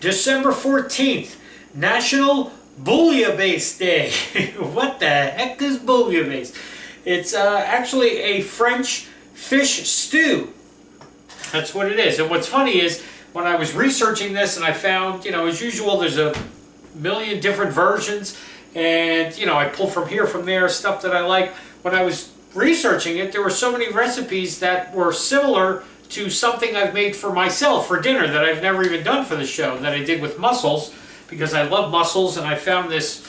December 14th, National Bouillabaisse Day. What the heck is Bouillabaisse? It's actually a French fish stew. That's what it is. And what's funny is, when I was researching this and I found, as usual, there's a million different versions. And, I pull from here, from there, stuff that I like. When I was researching it, there were so many recipes that were similar to something I've made for myself for dinner that I've never even done for the show, that I did with mussels, because I love mussels, and I found this,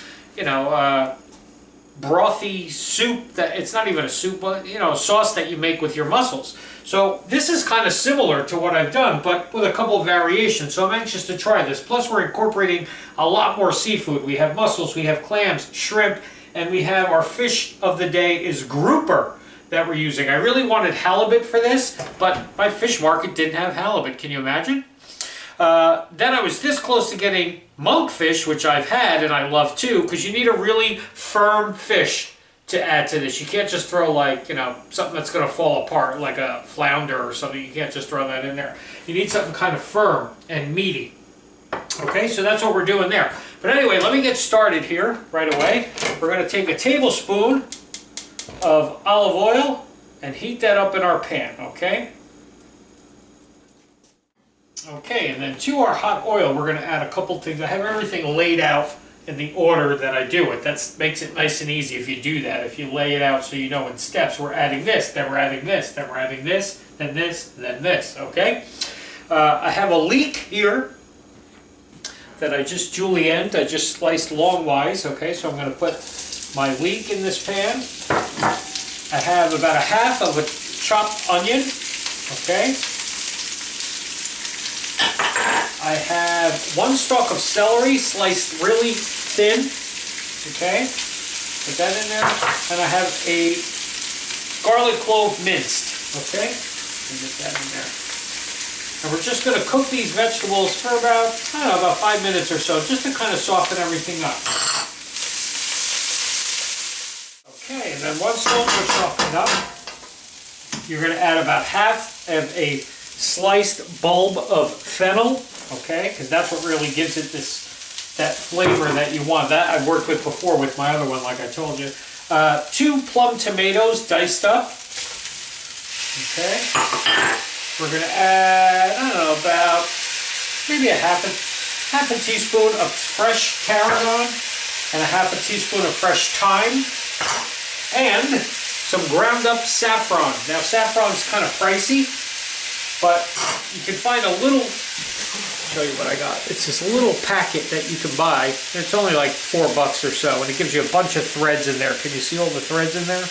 brothy soup that, it's not even a soup, but, a sauce that you make with your mussels. So this is kind of similar to what I've done, but with a couple of variations. So I'm anxious to try this. Plus we're incorporating a lot more seafood. We have mussels, we have clams, shrimp, and we have our fish of the day is grouper that we're using. I really wanted halibut for this, but my fish market didn't have halibut. Can you imagine? Then I was this close to getting monkfish, which I've had and I love too, because you need a really firm fish to add to this. You can't just throw something that's going to fall apart, like a flounder or something. You can't just throw that in there. You need something kind of firm and meaty. Okay, so that's what we're doing there. But anyway, let me get started here right away. We're going to take a tablespoon of olive oil and heat that up in our pan, okay? Okay, and then to our hot oil, we're going to add a couple things. I have everything laid out in the order that I do it. That makes it nice and easy if you do that. If you lay it out so you know in steps, we're adding this, then we're adding this, then we're adding this, then this, then this, okay? I have a leek here that I just julienned. I just sliced longwise, okay? So I'm going to put my leek in this pan. I have about a half of a chopped onion, okay? I have one stalk of celery sliced really thin, okay? Put that in there. And I have a garlic clove minced, okay? Get that in there. And we're just going to cook these vegetables for about, about 5 minutes or so, just to kind of soften everything up. Okay, and then once those are softened up, you're going to add about half of a sliced bulb of fennel, okay? Because that's what really gives it that flavor that you want. That I've worked with before with my other one, like I told you. 2 plum tomatoes diced up, okay? We're going to add, about maybe a half a teaspoon of fresh tarragon and a half a teaspoon of fresh thyme and some ground up saffron. Now saffron's kind of pricey, but you can find a little, I'll show you what I got. It's this little packet that you can buy. It's only like $4 or so, and it gives you a bunch of threads in there. Can you see all the threads in there?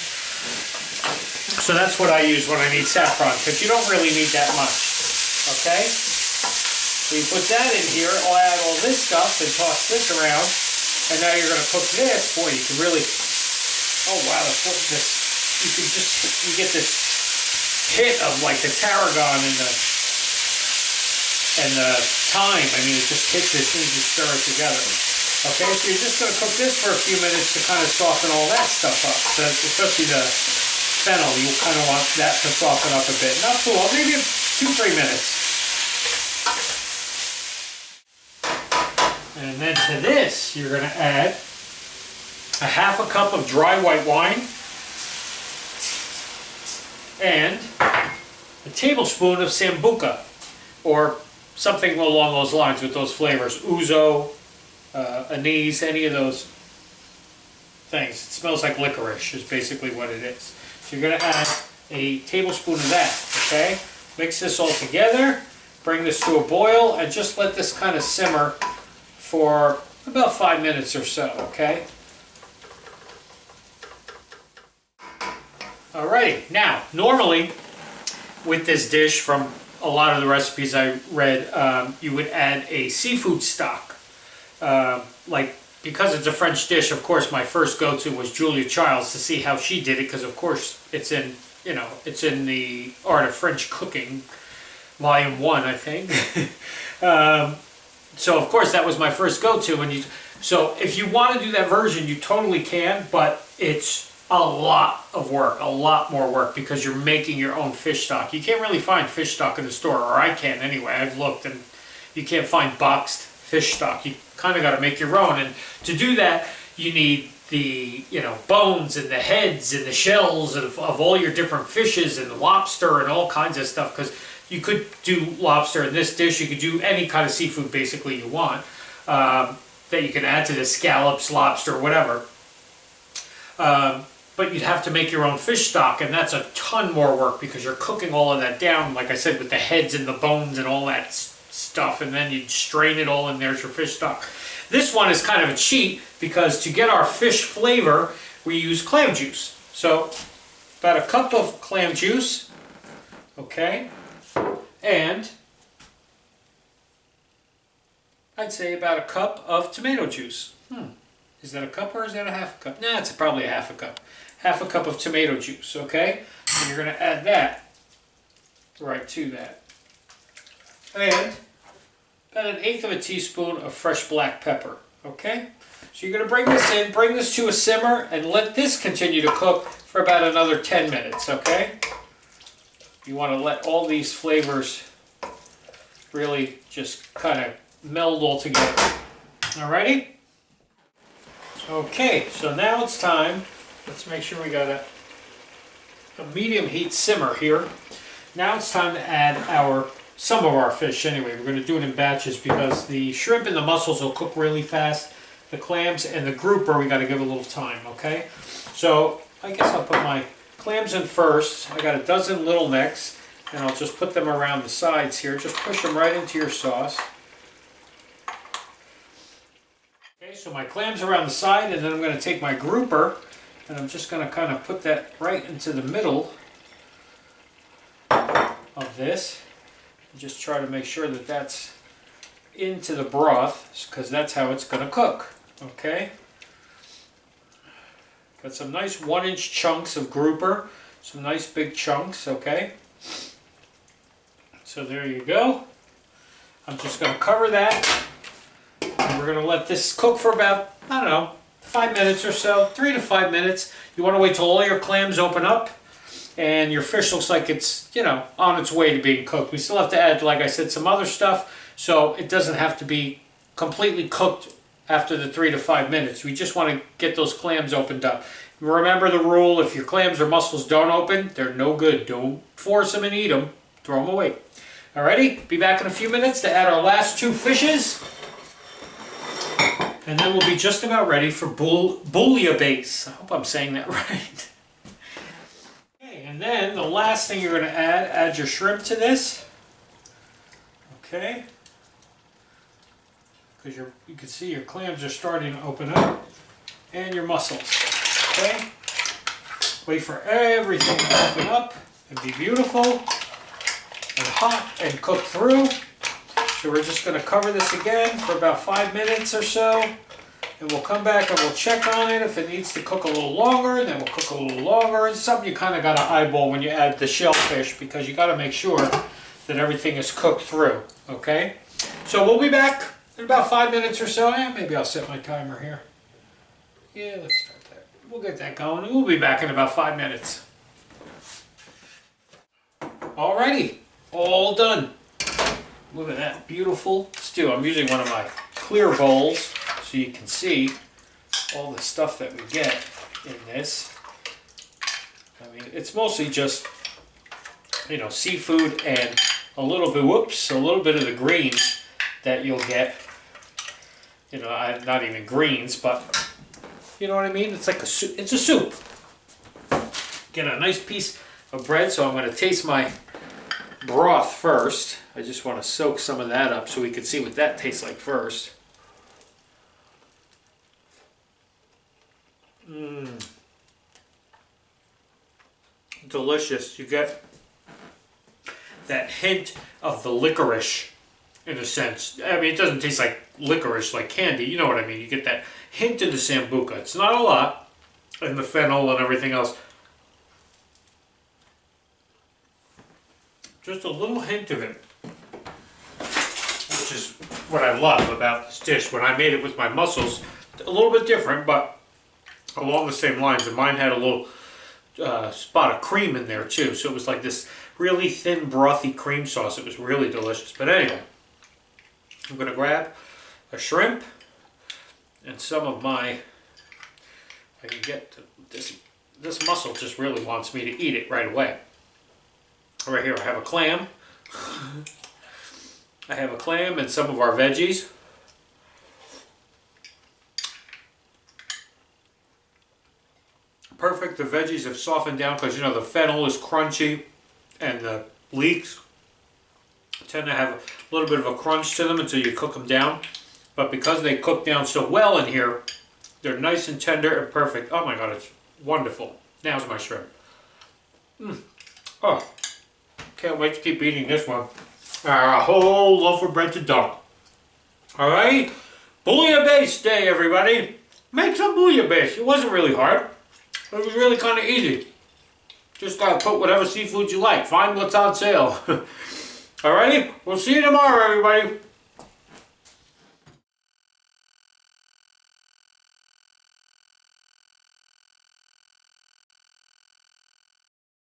So that's what I use when I need saffron, because you don't really need that much, okay? So you put that in here, I'll add all this stuff and toss this around, and now you're going to cook this. Boy, you can really, oh wow, you get this hit of like the tarragon and the thyme. I mean, it just hits as soon as you stir it together. Okay, so you're just going to cook this for a few minutes to kind of soften all that stuff up, so especially the fennel, you kind of want that to soften up a bit. Not too long, maybe 2-3 minutes. And then to this, you're going to add a half a cup of dry white wine and a tablespoon of sambuca, or something along those lines with those flavors. Ouzo, anise, any of those things. It smells like licorice is basically what it is. So you're going to add a tablespoon of that, okay? Mix this all together, bring this to a boil, and just let this kind of simmer for about 5 minutes or so, okay? Alrighty, now, normally with this dish, from a lot of the recipes I read, you would add a seafood stock. Because it's a French dish, of course, my first go-to was Julia Child's to see how she did it, because of course it's in, it's in the Art of French Cooking, Volume 1, I think. So of course that was my first go-to, so if you want to do that version, you totally can, but it's a lot of work, a lot more work, because you're making your own fish stock. You can't really find fish stock in the store, or I can't anyway. I've looked and you can't find boxed fish stock. You kind of got to make your own, and to do that, you need the bones and the heads and the shells of all your different fishes and the lobster and all kinds of stuff, because you could do lobster in this dish. You could do any kind of seafood basically you want that you can add to the scallops, lobster, whatever. But you'd have to make your own fish stock, and that's a ton more work because you're cooking all of that down, like I said, with the heads and the bones and all that stuff, and then you'd strain it all, and there's your fish stock. This one is kind of a cheat because to get our fish flavor, we use clam juice. So about a cup of clam juice, okay, and I'd say about a cup of tomato juice. Is that a cup or is that a half a cup? Nah, it's probably a half a cup. Half a cup of tomato juice, okay? And you're going to add that right to that. And about 1/8 of a teaspoon of fresh black pepper, okay? So you're going to bring this in, bring this to a simmer, and let this continue to cook for about another 10 minutes, okay? You want to let all these flavors really just kind of meld all together. Alrighty? Okay, so now it's time. Let's make sure we got a medium heat simmer here. Now it's time to add some of our fish anyway. We're going to do it in batches because the shrimp and the mussels will cook really fast. The clams and the grouper we got to give a little time, okay? So I guess I'll put my clams in first. I got a dozen little necks, and I'll just put them around the sides here. Just push them right into your sauce. Okay, so my clams around the side, and then I'm going to take my grouper, and I'm just going to kind of put that right into the middle of this. And just try to make sure that that's into the broth, because that's how it's going to cook. Okay? Got some nice 1-inch chunks of grouper, some nice big chunks, okay? So there you go. I'm just going to cover that. And we're going to let this cook for about, I don't know, 5 minutes or so, 3 to 5 minutes. You want to wait till all your clams open up and your fish looks like it's, on its way to being cooked. We still have to add, like I said, some other stuff, so it doesn't have to be completely cooked after the 3 to 5 minutes. We just want to get those clams opened up. Remember the rule, if your clams or mussels don't open, they're no good. Don't force them and eat them. Throw them away. Alrighty, be back in a few minutes to add our last 2 fishes. And then we'll be just about ready for bouillabaisse. I hope I'm saying that right. Okay, and then the last thing you're going to add your shrimp to this. Okay. Because you can see your clams are starting to open up. And your mussels. Okay. Wait for everything to open up and be beautiful and hot and cook through. So we're just going to cover this again for about 5 minutes or so, and we'll come back and we'll check on it. If it needs to cook a little longer, then we'll cook a little longer. It's something you kind of got to eyeball when you add the shellfish, because you got to make sure that everything is cooked through, okay? So we'll be back in about 5 minutes or so. Maybe I'll set my timer here. Yeah, let's start that. We'll get that going, and we'll be back in about 5 minutes. Alrighty, all done. Look at that beautiful stew. I'm using one of my clear bowls so you can see all the stuff that we get in this. I mean, it's mostly just, seafood and a little bit of the greens that you'll get. Not even greens, but you know what I mean? It's like a soup. It's a soup. Get a nice piece of bread, so I'm going to taste my broth first. I just want to soak some of that up so we can see what that tastes like first. Delicious. You get that hint of the licorice in a sense. I mean, it doesn't taste like licorice, like candy. You know what I mean? You get that hint of the sambuca. It's not a lot, and the fennel and everything else. Just a little hint of it, which is what I love about this dish. When I made it with my mussels, a little bit different, but along the same lines. And mine had a little spot of cream in there too, so it was like this really thin, brothy cream sauce. It was really delicious. But anyway, I'm going to grab a shrimp and some of my, I can get this muscle just really wants me to eat it right away. Right here I have a clam. I have a clam and some of our veggies. Perfect, the veggies have softened down because you know the fennel is crunchy and the leeks tend to have a little bit of a crunch to them until you cook them down. But because they cook down so well in here, they're nice and tender and perfect. Oh my god, it's wonderful. Now's my shrimp. Oh, can't wait to keep eating this one. A whole loaf of bread to dump. Alright? Bouillabaisse day, everybody. Make some bouillabaisse. It wasn't really hard. It was really kind of easy. Just gotta put whatever seafood you like. Find what's on sale. Alrighty? We'll see you tomorrow, everybody.